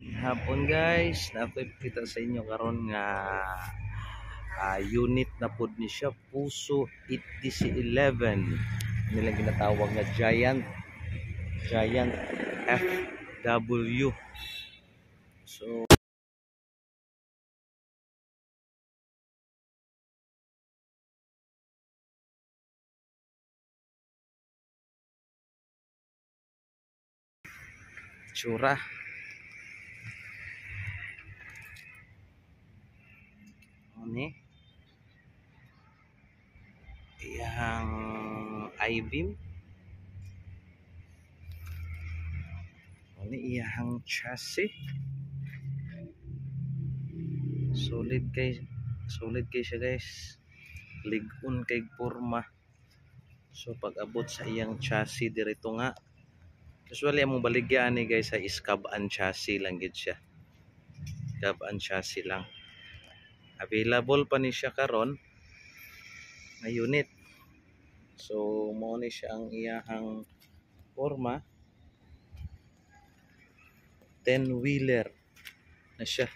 Hapon guys, nakoy kita sa inyo karon nga unit na pod ni siya Puso ETC11 nilang ginatawag nga Giant FW. So tsura ni yang I-beam ini iyang chassis solid kay siya guys, ligon kay porma. So pag abot sa iyang chassis dirito nga usually among baligyan ni guys sa cab-an chassis lang gid siya, cab-an chassis lang. Available pa ni siya karon na unit. So mo ni siya ang iyang forma, 10-wheeler na siya.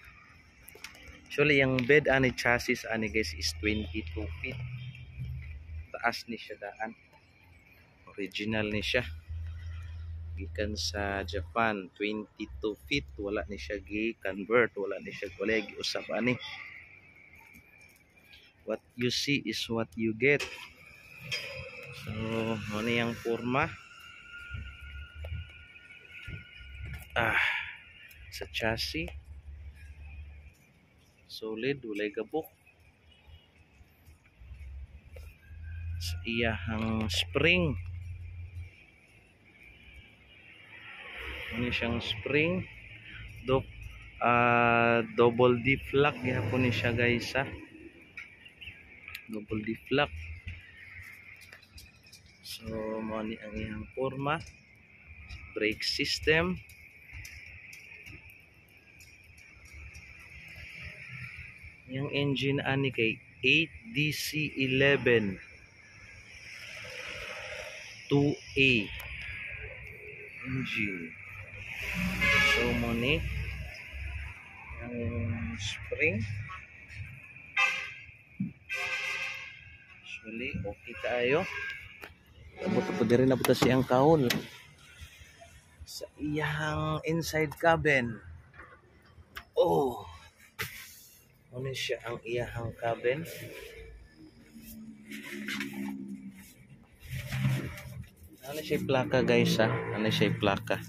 Actually yung bed ani chassis ani guys is 22 feet. Taas ni siya daan. Original ni siya. Gikan sa Japan, 22 feet. Wala ni siya gi-convert, wala ni siya gi-usab ani. What you see is what you get. So, ano yung forma? Sa chassis. Solid, walay gabok. Sa iyang spring. Ano siyang spring? Double D-flak. Yapon ni siya guys ha. Double D-flak. So, mo ni ang iyang forma. Brake system. Yung engine ani kay 8DC11 2A engine. So mo ni ang spring. Actually, okay tayo. Abot po din na butas siyang kahon sa iyang inside cabin. Oh, ano siya ang iyang cabin. Ano siya plaka guys ha? Ano siya plaka?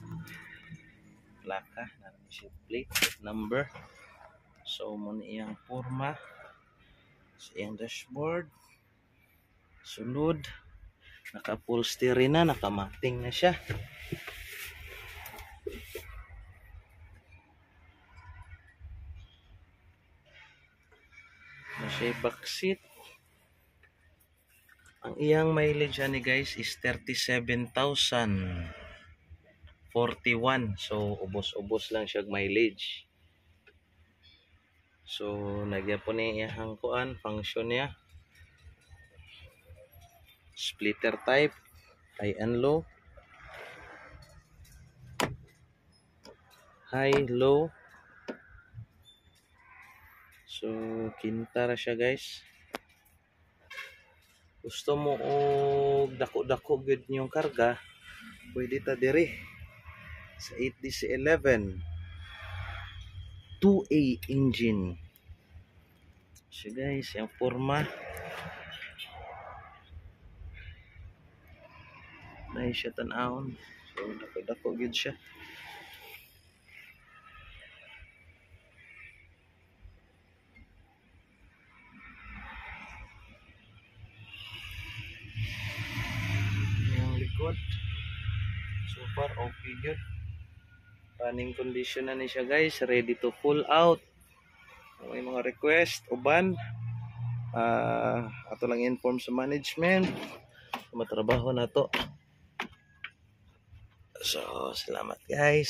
Ano siya plate number. So mo iyang forma sa iyang dashboard. Sulod. Naka-upholstery na, naka-matting na siya. Siya backseat. Ang iyang mileage ani guys is 37,041. So ubos-ubos lang siya mileage. So nagya po ni iyang kuan function niya. Splitter type, high and low. High, low. So kinta ra siya guys. Gusto mo og dako-dako gud niyong karga, pwede ta diri sa 8DC11 2A engine. So guys, yung forma na siya tan-awon. So dako-dako gud siya. So far okay good. Running condition na ni siya guys, ready to pull out. May mga request uban ato lang inform sa management matrabaho na to. So salamat guys.